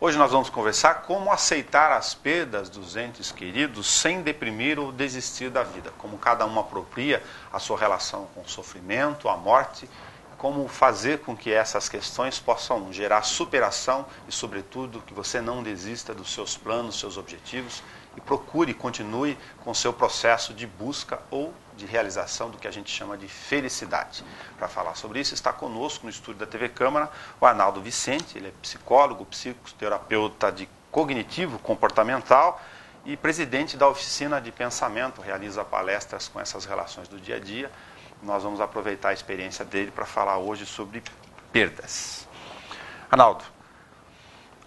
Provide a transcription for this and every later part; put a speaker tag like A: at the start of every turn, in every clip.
A: Hoje nós vamos conversar como aceitar as perdas dos entes queridos sem deprimir ou desistir da vida, como cada um apropria a sua relação com o sofrimento, a morte, como fazer com que essas questões possam gerar superação e, sobretudo, que você não desista dos seus planos, seus objetivos e procure, continue com o seu processo de busca ou de realização do que a gente chama de felicidade. Para falar sobre isso, está conosco no estúdio da TV Câmara o Arnaldo Vicente. Ele é psicólogo, psicoterapeuta de cognitivo comportamental e presidente da oficina de pensamento, realiza palestras com essas relações do dia a dia. Nós vamos aproveitar a experiência dele para falar hoje sobre perdas. Arnaldo,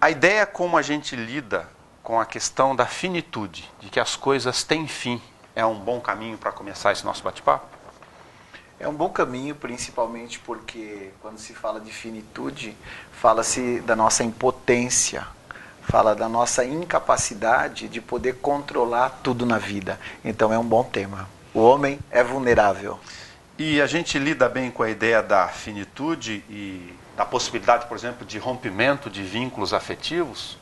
A: a ideia como a gente lida com a questão da finitude, de que as coisas têm fim, é um bom caminho para começar esse nosso bate-papo?
B: É um bom caminho, principalmente porque quando se fala de finitude, fala-se da nossa impotência, fala da nossa incapacidade de poder controlar tudo na vida. Então é um bom tema. O homem é vulnerável.
A: E a gente lida bem com a ideia da finitude e da possibilidade, por exemplo, de rompimento de vínculos afetivos?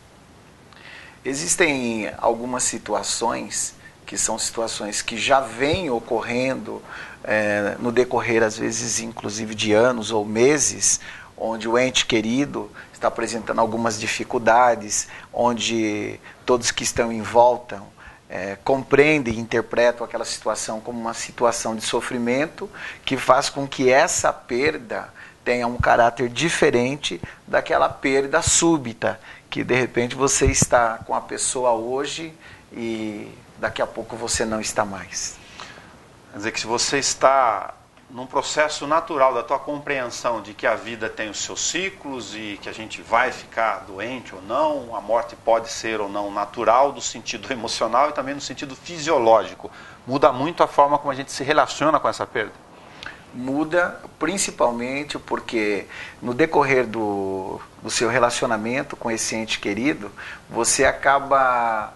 B: Existem algumas situações que são situações que já vêm ocorrendo no decorrer, às vezes, inclusive de anos ou meses, onde o ente querido está apresentando algumas dificuldades, onde todos que estão em volta compreendem e interpretam aquela situação como uma situação de sofrimento que faz com que essa perda tenha um caráter diferente daquela perda súbita, que de repente você está com a pessoa hoje e daqui a pouco você não está mais.
A: Quer dizer que se você está num processo natural da tua compreensão de que a vida tem os seus ciclos e que a gente vai ficar doente ou não, a morte pode ser ou não natural no sentido emocional e também no sentido fisiológico. Muda muito a forma como a gente se relaciona com essa perda?
B: Muda, principalmente porque no decorrer do seu relacionamento com esse ente querido, você acaba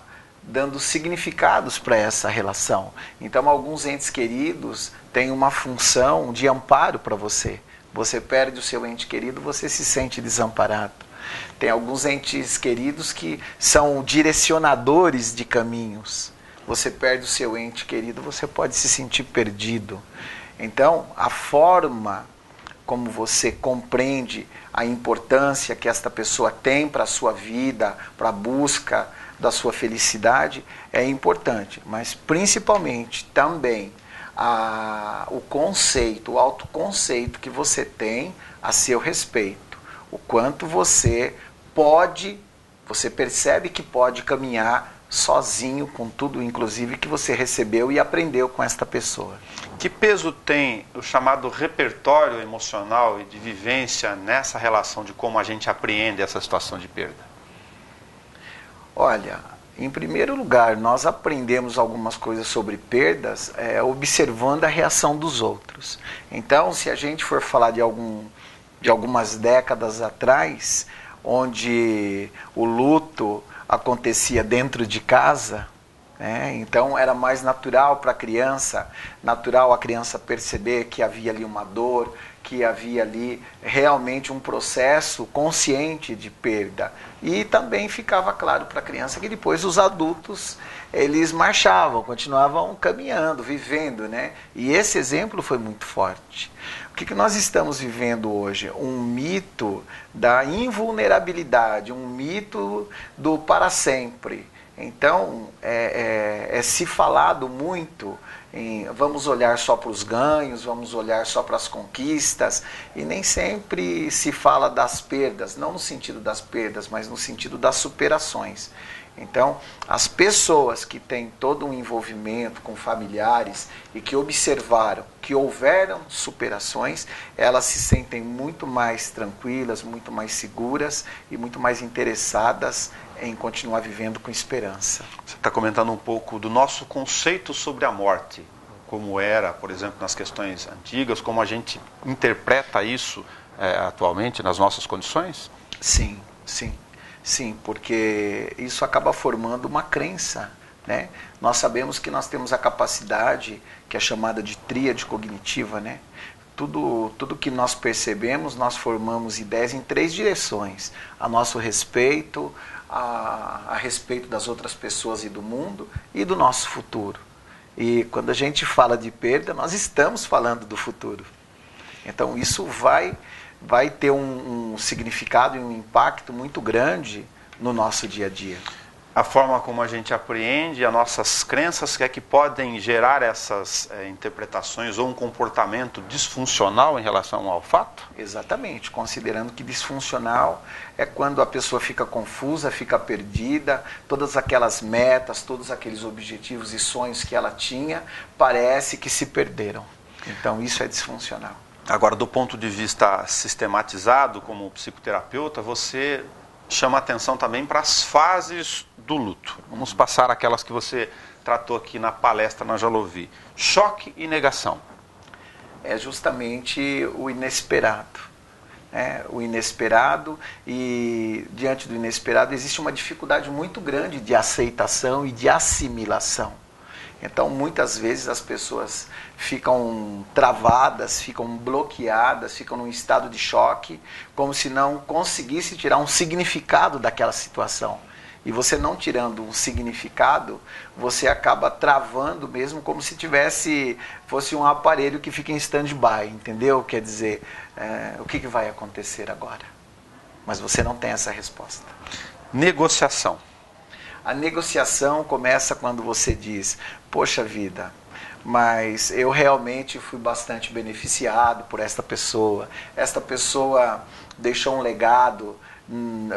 B: dando significados para essa relação. Então, alguns entes queridos têm uma função de amparo para você. Você perde o seu ente querido, você se sente desamparado. Tem alguns entes queridos que são direcionadores de caminhos. Você perde o seu ente querido, você pode se sentir perdido. Então, a forma como você compreende a importância que esta pessoa tem para a sua vida, para a busca da sua felicidade, é importante. Mas, principalmente, também, o conceito, o autoconceito que você tem a seu respeito. O quanto você percebe que pode caminhar sozinho com tudo, inclusive, que você recebeu e aprendeu com esta pessoa.
A: Que peso tem o chamado repertório emocional e de vivência nessa relação de como a gente apreende essa situação de perda?
B: Olha, em primeiro lugar, nós aprendemos algumas coisas sobre perdas observando a reação dos outros. Então, se a gente for falar de algumas décadas atrás, onde o luto acontecia dentro de casa, então era mais natural para a criança perceber que havia ali uma dor, que havia ali realmente um processo consciente de perda. E também ficava claro para a criança que depois os adultos, eles marchavam, continuavam caminhando, vivendo, E esse exemplo foi muito forte. O que nós estamos vivendo hoje? Um mito da invulnerabilidade, um mito do para sempre. Então, se falado muito vamos olhar só para os ganhos, vamos olhar só para as conquistas, e nem sempre se fala das perdas, não no sentido das perdas, mas no sentido das superações. Então, as pessoas que têm todo um envolvimento com familiares e que observaram que houveram superações, elas se sentem muito mais tranquilas, muito mais seguras e muito mais interessadas em continuar vivendo com esperança.
A: Você está comentando um pouco do nosso conceito sobre a morte, como era, por exemplo, nas questões antigas, como a gente interpreta isso atualmente nas nossas condições?
B: Sim, sim. Sim, porque isso acaba formando uma crença, Nós sabemos que nós temos a capacidade, que é chamada de tríade cognitiva, tudo que nós percebemos, nós formamos ideias em 3 direções: a nosso respeito, a respeito das outras pessoas e do mundo, e do nosso futuro. E quando a gente fala de perda, nós estamos falando do futuro. Então isso vai ter um significado e um impacto muito grande no nosso dia a dia.
A: A forma como a gente apreende, as nossas crenças que podem gerar essas interpretações ou um comportamento disfuncional em relação ao fato?
B: Exatamente, considerando que disfuncional é quando a pessoa fica confusa, fica perdida, todas aquelas metas, todos aqueles objetivos e sonhos que ela tinha, parece que se perderam. Então isso é disfuncional.
A: Agora, do ponto de vista sistematizado, como psicoterapeuta, você chama atenção também para as fases do luto. Vamos passar aquelas que você tratou aqui na palestra na Jalovi. Choque e negação.
B: É justamente o inesperado. O inesperado, e diante do inesperado existe uma dificuldade muito grande de aceitação e de assimilação. Então, muitas vezes as pessoas ficam travadas, ficam bloqueadas, ficam num estado de choque, como se não conseguisse tirar um significado daquela situação. E você não tirando um significado, você acaba travando mesmo, como se fosse um aparelho que fica em stand-by, entendeu? Quer dizer, o que vai acontecer agora? Mas você não tem essa resposta.
A: Negociação.
B: A negociação começa quando você diz: poxa vida, mas eu realmente fui bastante beneficiado por esta pessoa deixou um legado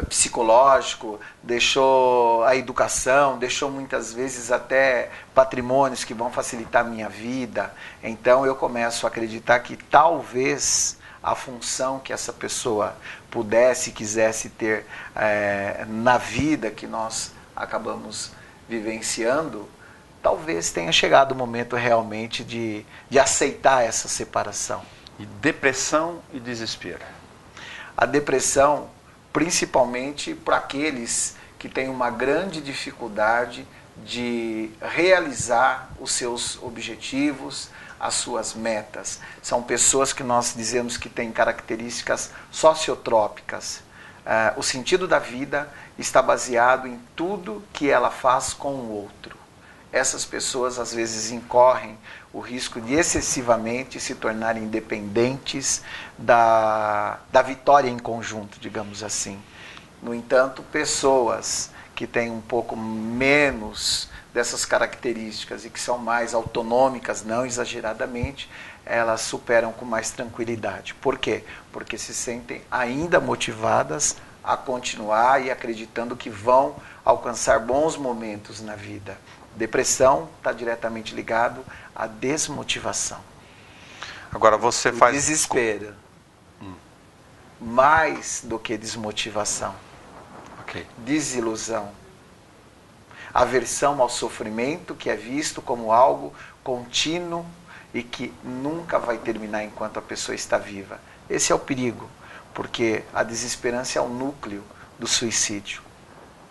B: psicológico, deixou a educação, deixou muitas vezes até patrimônios que vão facilitar a minha vida. Então eu começo a acreditar que talvez a função que essa pessoa pudesse, quisesse ter na vida que nós acabamos vivenciando, talvez tenha chegado o momento realmente de aceitar essa separação.
A: E depressão e desespero.
B: A depressão, principalmente para aqueles que têm uma grande dificuldade de realizar os seus objetivos, as suas metas. São pessoas que nós dizemos que têm características sociotrópicas. O sentido da vida está baseado em tudo que ela faz com o outro. Essas pessoas às vezes incorrem o risco de excessivamente se tornarem dependentes da vitória em conjunto, digamos assim. No entanto, pessoas que têm um pouco menos dessas características e que são mais autonômicas, não exageradamente, elas superam com mais tranquilidade. Por quê? Porque se sentem ainda motivadas a continuar e acreditando que vão alcançar bons momentos na vida. Depressão está diretamente ligado à desmotivação.
A: Agora você faz...
B: Desespero. Mais do que desmotivação.
A: Okay.
B: Desilusão. Aversão ao sofrimento, que é visto como algo contínuo e que nunca vai terminar enquanto a pessoa está viva. Esse é o perigo, porque a desesperança é o núcleo do suicídio.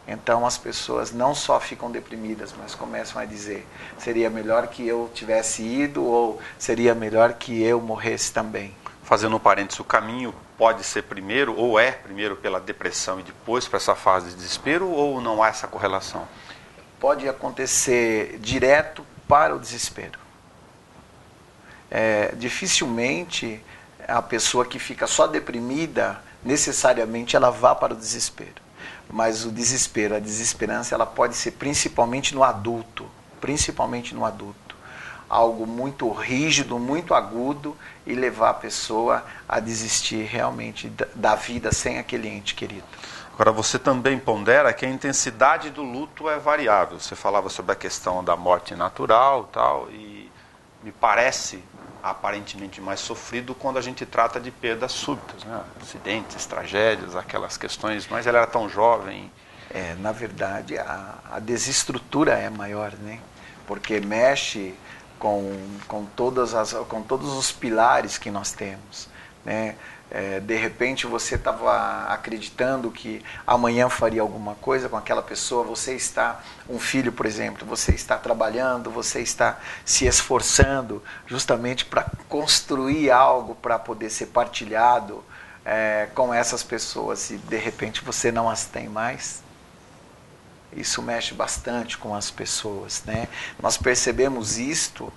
B: Então as pessoas não só ficam deprimidas, mas começam a dizer: seria melhor que eu tivesse ido, ou seria melhor que eu morresse também.
A: Fazendo um parênteses, o caminho pode ser primeiro, ou é primeiro pela depressão e depois para essa fase de desespero, ou não há essa correlação?
B: Pode acontecer direto para o desespero. Dificilmente a pessoa que fica só deprimida, necessariamente ela vá para o desespero. Mas o desespero, a desesperança, ela pode ser principalmente no adulto. Algo muito rígido, muito agudo, e levar a pessoa a desistir realmente da vida sem aquele ente querido.
A: Agora, você também pondera que a intensidade do luto é variável. Você falava sobre a questão da morte natural, tal, e me parece aparentemente mais sofrido quando a gente trata de perdas súbitas, né? Acidentes, tragédias, aquelas questões, mas ela era tão jovem.
B: Na verdade, a desestrutura é maior, né? Porque mexe com todos os pilares que nós temos, né? De repente você estava acreditando que amanhã faria alguma coisa com aquela pessoa, você está, um filho, por exemplo, você está trabalhando, você está se esforçando justamente para construir algo para poder ser partilhado com essas pessoas, e de repente você não as tem mais. Isso mexe bastante com as pessoas, né? Nós percebemos isto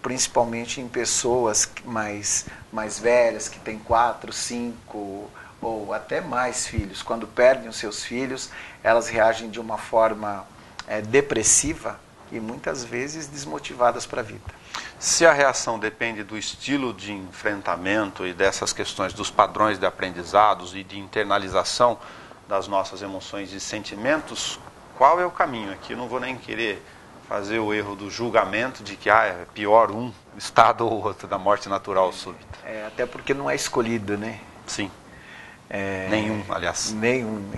B: principalmente em pessoas mais velhas, que têm 4, 5 ou até mais filhos. Quando perdem os seus filhos, elas reagem de uma forma depressiva e muitas vezes desmotivadas para a vida.
A: Se a reação depende do estilo de enfrentamento e dessas questões dos padrões de aprendizados e de internalização das nossas emoções e sentimentos, qual é o caminho aqui? Eu não vou nem querer fazer o erro do julgamento de que é pior um estado ou outro da morte natural súbita.
B: Até porque não é escolhido, né?
A: Sim. Nenhum, aliás.
B: Nenhum.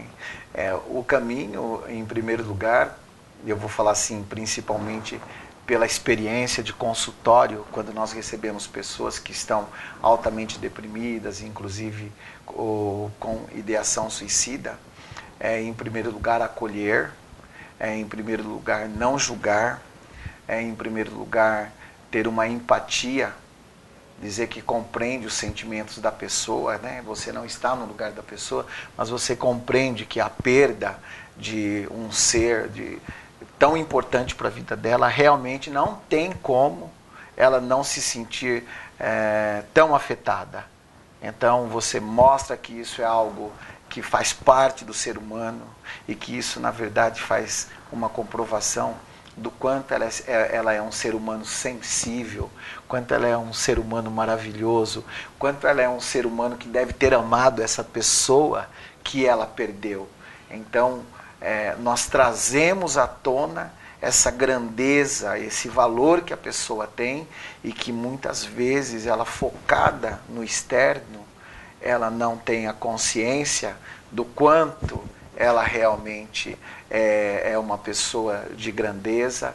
B: O caminho, em primeiro lugar, eu vou falar assim, principalmente pela experiência de consultório, quando nós recebemos pessoas que estão altamente deprimidas, inclusive com ideação suicida, em primeiro lugar, acolher, em primeiro lugar, não julgar, em primeiro lugar, ter uma empatia, dizer que compreende os sentimentos da pessoa, né? Você não está no lugar da pessoa, mas você compreende que a perda de um ser tão importante para a vida dela, realmente não tem como ela não se sentir tão afetada. Então você mostra que isso é algo que faz parte do ser humano e que isso, na verdade, faz uma comprovação do quanto ela é um ser humano sensível, quanto ela é um ser humano maravilhoso, quanto ela é um ser humano que deve ter amado essa pessoa que ela perdeu. Então, nós trazemos à tona essa grandeza, esse valor que a pessoa tem e que muitas vezes ela, focada no externo, ela não tem a consciência do quanto ela realmente é uma pessoa de grandeza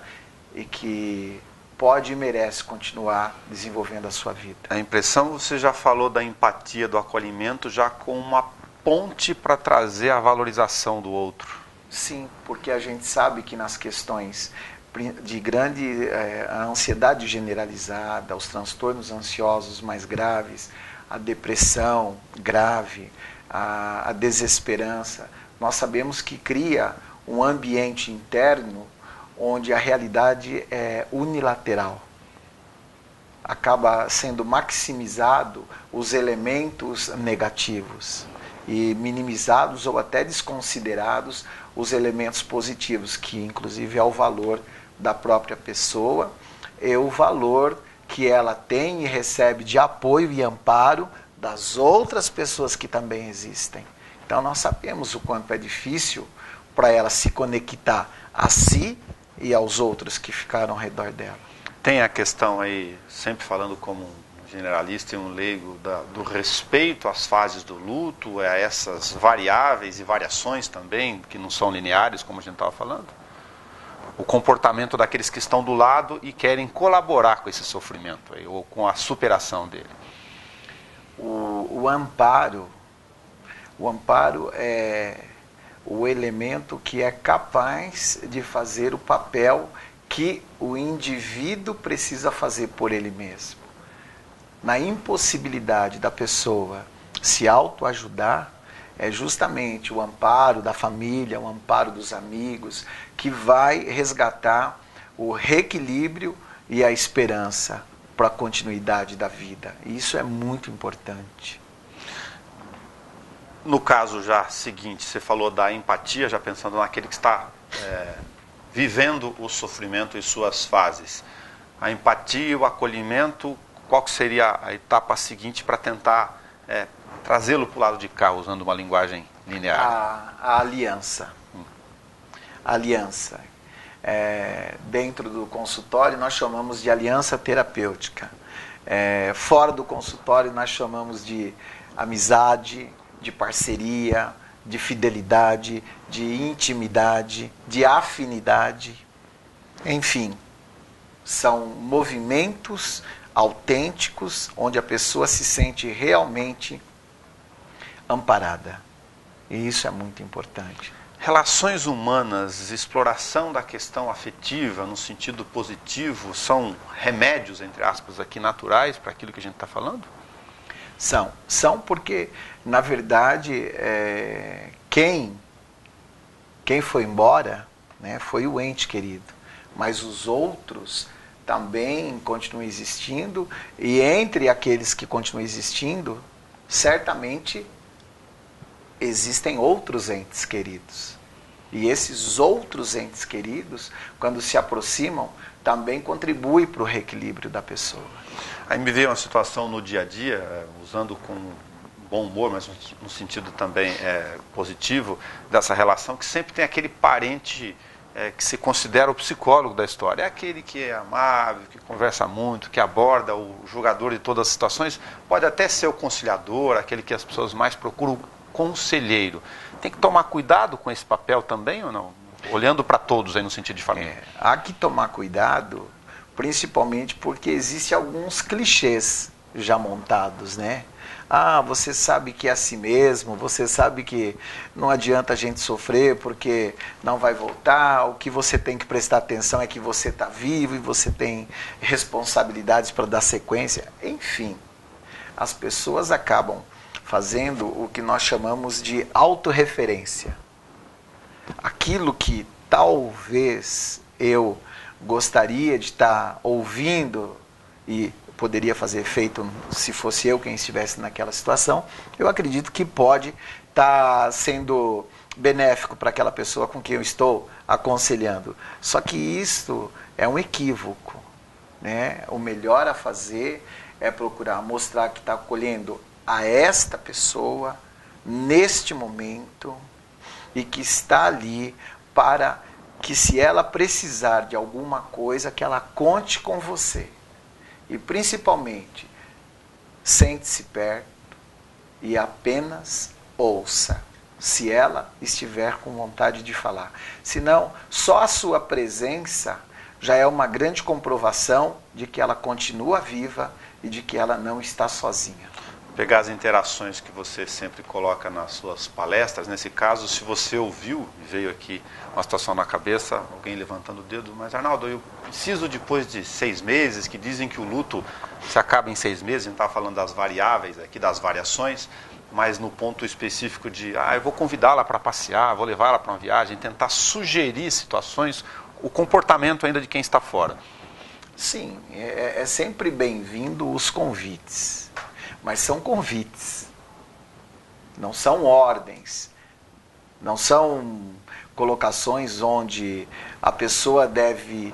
B: e que pode e merece continuar desenvolvendo a sua vida.
A: A impressão, você já falou da empatia, do acolhimento, já com uma ponte para trazer a valorização do outro.
B: Sim, porque a gente sabe que nas questões de grande ansiedade generalizada, os transtornos ansiosos mais graves, a depressão grave, a desesperança, nós sabemos que cria um ambiente interno onde a realidade é unilateral. Acaba sendo maximizado os elementos negativos e minimizados ou até desconsiderados os elementos positivos, que inclusive é o valor da própria pessoa e o valor que ela tem e recebe de apoio e amparo das outras pessoas que também existem. Então nós sabemos o quanto é difícil para ela se conectar a si e aos outros que ficaram ao redor dela.
A: Tem a questão aí, sempre falando como um generalista e um leigo, do respeito às fases do luto, a essas variáveis e variações também, que não são lineares, como a gente estava falando. O comportamento daqueles que estão do lado e querem colaborar com esse sofrimento aí, ou com a superação dele.
B: O amparo é o elemento que é capaz de fazer o papel que o indivíduo precisa fazer por ele mesmo. Na impossibilidade da pessoa se autoajudar, é justamente o amparo da família, o amparo dos amigos, que vai resgatar o reequilíbrio e a esperança para a continuidade da vida. E isso é muito importante.
A: No caso já seguinte, você falou da empatia, já pensando naquele que está vivendo o sofrimento e suas fases. A empatia e o acolhimento, qual que seria a etapa seguinte para tentar trazê-lo para o lado de cá, usando uma linguagem linear?
B: A aliança. A aliança. Dentro do consultório nós chamamos de aliança terapêutica. Fora do consultório nós chamamos de amizade, de parceria, de fidelidade, de intimidade, de afinidade. Enfim, são movimentos autênticos onde a pessoa se sente realmente amparada. E isso é muito importante.
A: Relações humanas, exploração da questão afetiva no sentido positivo, são remédios, entre aspas, aqui naturais para aquilo que a gente está falando?
B: São porque, na verdade, quem foi embora, né, foi o ente querido. Mas os outros também continuam existindo, e entre aqueles que continuam existindo, certamente existem outros entes queridos. E esses outros entes queridos, quando se aproximam, também contribuem para o reequilíbrio da pessoa.
A: Aí me veio uma situação no dia a dia, usando com bom humor, mas no sentido também positivo dessa relação, que sempre tem aquele parente que se considera o psicólogo da história. É aquele que é amável, que conversa muito, que aborda o julgador de todas as situações, pode até ser o conciliador, aquele que as pessoas mais procuram, conselheiro. Tem que tomar cuidado com esse papel também ou não? Olhando para todos aí no sentido de família.
B: Há que tomar cuidado, principalmente porque existem alguns clichês já montados, né? Ah, você sabe que é assim mesmo, você sabe que não adianta a gente sofrer porque não vai voltar, o que você tem que prestar atenção é que você está vivo e você tem responsabilidades para dar sequência. Enfim, as pessoas acabam fazendo o que nós chamamos de autorreferência. Aquilo que talvez eu gostaria de estar ouvindo e poderia fazer efeito se fosse eu quem estivesse naquela situação, eu acredito que pode estar sendo benéfico para aquela pessoa com quem eu estou aconselhando. Só que isso é um equívoco, né? O melhor a fazer é procurar mostrar que está acolhendo a esta pessoa neste momento e que está ali para que, se ela precisar de alguma coisa, que ela conte com você. E principalmente, sente-se perto e apenas ouça, se ela estiver com vontade de falar. Senão, só a sua presença já é uma grande comprovação de que ela continua viva e de que ela não está sozinha.
A: Pegar as interações que você sempre coloca nas suas palestras, nesse caso, se você ouviu, veio aqui uma situação na cabeça, alguém levantando o dedo, mas Arnaldo, eu preciso depois de 6 meses, que dizem que o luto se acaba em 6 meses, a gente estava falando das variáveis aqui, das variações, mas no ponto específico de, eu vou convidá-la para passear, vou levá-la para uma viagem, tentar sugerir situações, o comportamento ainda de quem está fora.
B: Sim, é sempre bem-vindo os convites. Mas são convites, não são ordens, não são colocações onde a pessoa deve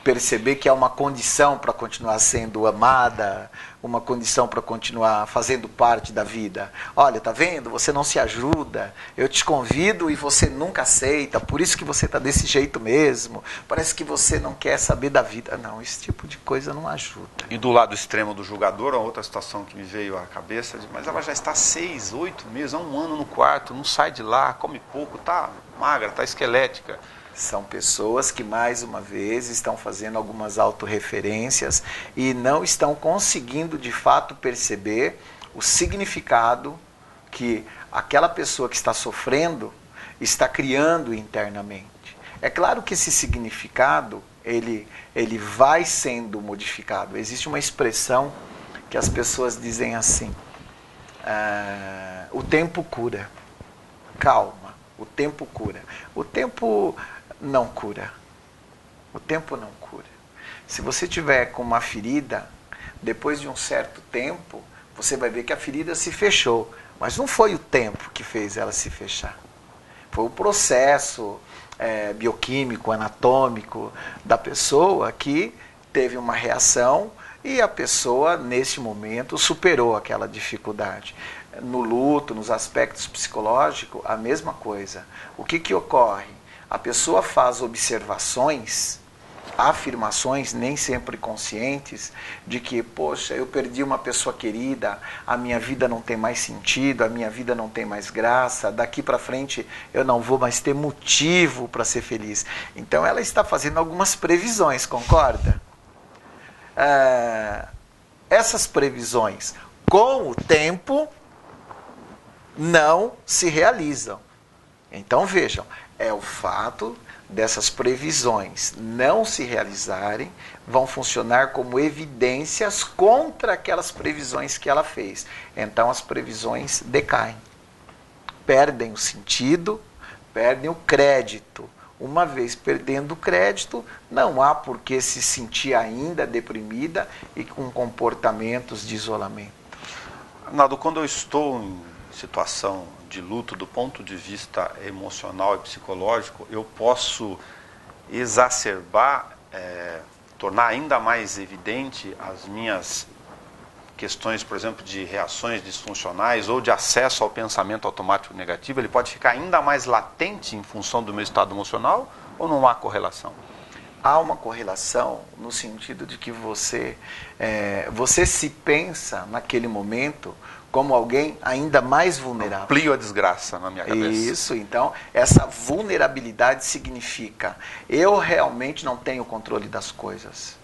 B: perceber que é uma condição para continuar sendo amada, uma condição para continuar fazendo parte da vida. Olha, tá vendo? Você não se ajuda, eu te convido e você nunca aceita, por isso que você está desse jeito mesmo, parece que você não quer saber da vida. Não, esse tipo de coisa não ajuda.
A: E do lado extremo do julgador, a outra situação que me veio à cabeça, mas ela já está 6, 8 meses, há 1 ano no quarto, não sai de lá, come pouco, tá magra, tá esquelética.
B: São pessoas que, mais uma vez, estão fazendo algumas autorreferências e não estão conseguindo, de fato, perceber o significado que aquela pessoa que está sofrendo está criando internamente. É claro que esse significado, ele vai sendo modificado. Existe uma expressão que as pessoas dizem assim, o tempo cura. Calma, o tempo cura. O tempo não cura. O tempo não cura. Se você tiver com uma ferida, depois de um certo tempo, você vai ver que a ferida se fechou. Mas não foi o tempo que fez ela se fechar. Foi o processo bioquímico, anatômico da pessoa que teve uma reação e a pessoa, nesse momento, superou aquela dificuldade. No luto, nos aspectos psicológicos, a mesma coisa. O que ocorre? A pessoa faz observações, afirmações, nem sempre conscientes, de que, poxa, eu perdi uma pessoa querida, a minha vida não tem mais sentido, a minha vida não tem mais graça, daqui para frente eu não vou mais ter motivo para ser feliz. Então ela está fazendo algumas previsões, concorda? Essas previsões, com o tempo, não se realizam. Então vejam, é o fato dessas previsões não se realizarem, vão funcionar como evidências contra aquelas previsões que ela fez. Então as previsões decaem, perdem o sentido, perdem o crédito. Uma vez perdendo o crédito, não há por que se sentir ainda deprimida e com comportamentos de isolamento.
A: Arnaldo, quando eu estou em situação de luto do ponto de vista emocional e psicológico, eu posso exacerbar, tornar ainda mais evidente as minhas questões, por exemplo, de reações disfuncionais ou de acesso ao pensamento automático negativo. Ele pode ficar ainda mais latente em função do meu estado emocional, ou não há correlação?
B: Há uma correlação no sentido de que você se pensa naquele momento como alguém ainda mais vulnerável.
A: Amplio a desgraça na minha cabeça.
B: Isso, então, essa vulnerabilidade significa, eu realmente não tenho controle das coisas.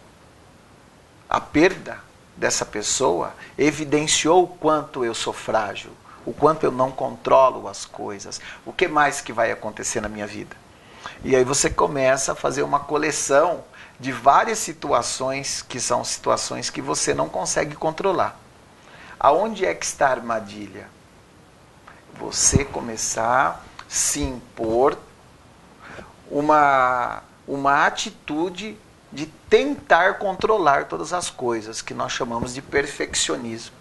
B: A perda dessa pessoa evidenciou o quanto eu sou frágil, o quanto eu não controlo as coisas, o que mais que vai acontecer na minha vida. E aí você começa a fazer uma coleção de várias situações que são situações que você não consegue controlar. Aonde é que está a armadilha? Você começar a se impor uma atitude de tentar controlar todas as coisas, que nós chamamos de perfeccionismo.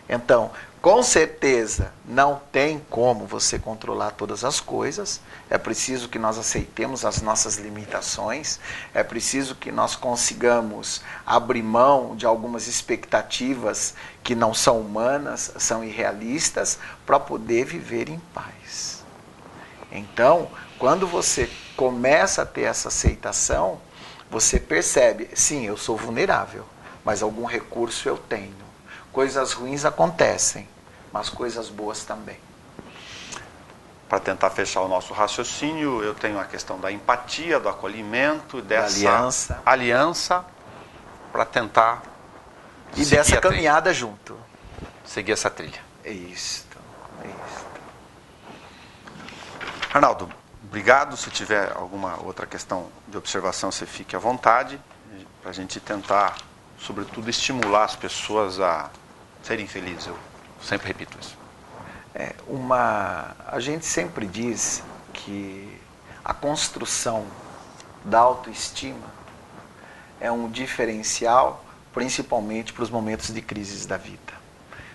B: Então, com certeza, não tem como você controlar todas as coisas, é preciso que nós aceitemos as nossas limitações, é preciso que nós consigamos abrir mão de algumas expectativas que não são humanas, são irrealistas, para poder viver em paz. Então, quando você começa a ter essa aceitação, você percebe, sim, eu sou vulnerável, mas algum recurso eu tenho. Coisas ruins acontecem, mas coisas boas também.
A: Para tentar fechar o nosso raciocínio, eu tenho a questão da empatia, do acolhimento,
B: dessa
A: aliança para tentar
B: e dessa caminhada junto.
A: Seguir essa trilha.
B: É isso.
A: Arnaldo, obrigado. Se tiver alguma outra questão de observação, você fique à vontade, para a gente tentar, sobretudo, estimular as pessoas a serem felizes. Eu sempre repito isso.
B: A gente sempre diz que a construção da autoestima é um diferencial, principalmente para os momentos de crises da vida.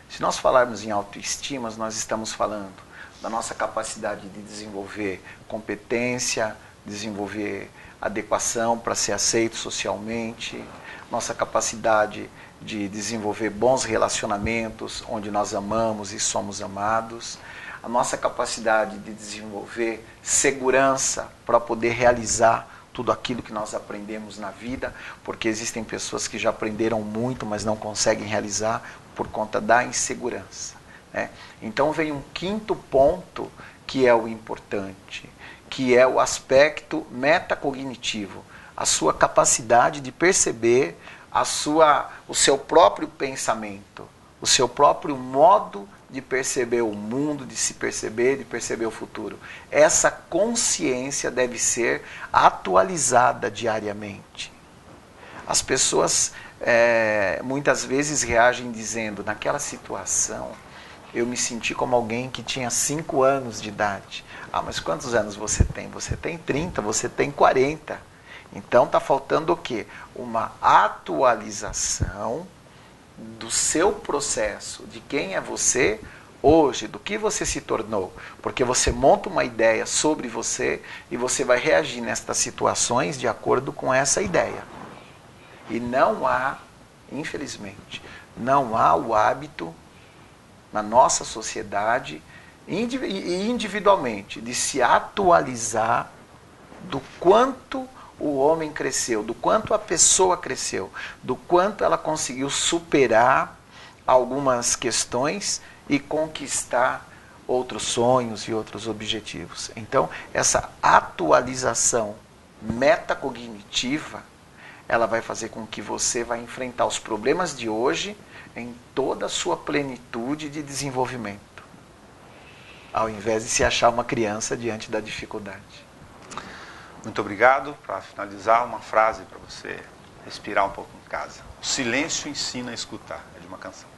B: Se nós falarmos em autoestima, nós estamos falando da nossa capacidade de desenvolver competência, desenvolver adequação para ser aceito socialmente, nossa capacidade de desenvolver bons relacionamentos onde nós amamos e somos amados, a nossa capacidade de desenvolver segurança para poder realizar tudo aquilo que nós aprendemos na vida, porque existem pessoas que já aprenderam muito, mas não conseguem realizar por conta da insegurança, né? Então vem um quinto ponto que é o importante, que é o aspecto metacognitivo, a sua capacidade de perceber o seu próprio pensamento, o seu próprio modo de perceber o mundo, de se perceber, de perceber o futuro. Essa consciência deve ser atualizada diariamente. As pessoas muitas vezes reagem dizendo, naquela situação, eu me senti como alguém que tinha 5 anos de idade. Ah, mas quantos anos você tem? Você tem 30, você tem 40. Então está faltando o quê? Uma atualização do seu processo, de quem é você hoje, do que você se tornou. Porque você monta uma ideia sobre você e você vai reagir nestas situações de acordo com essa ideia. E não há, infelizmente, não há o hábito na nossa sociedade, individualmente, de se atualizar do quanto o homem cresceu, do quanto a pessoa cresceu, do quanto ela conseguiu superar algumas questões e conquistar outros sonhos e outros objetivos. Então, essa atualização metacognitiva, ela vai fazer com que você vai enfrentar os problemas de hoje em toda a sua plenitude de desenvolvimento. ao invés de se achar uma criança diante da dificuldade.
A: Muito obrigado. Para finalizar, uma frase para você respirar um pouco em casa. O silêncio ensina a escutar. É de uma canção.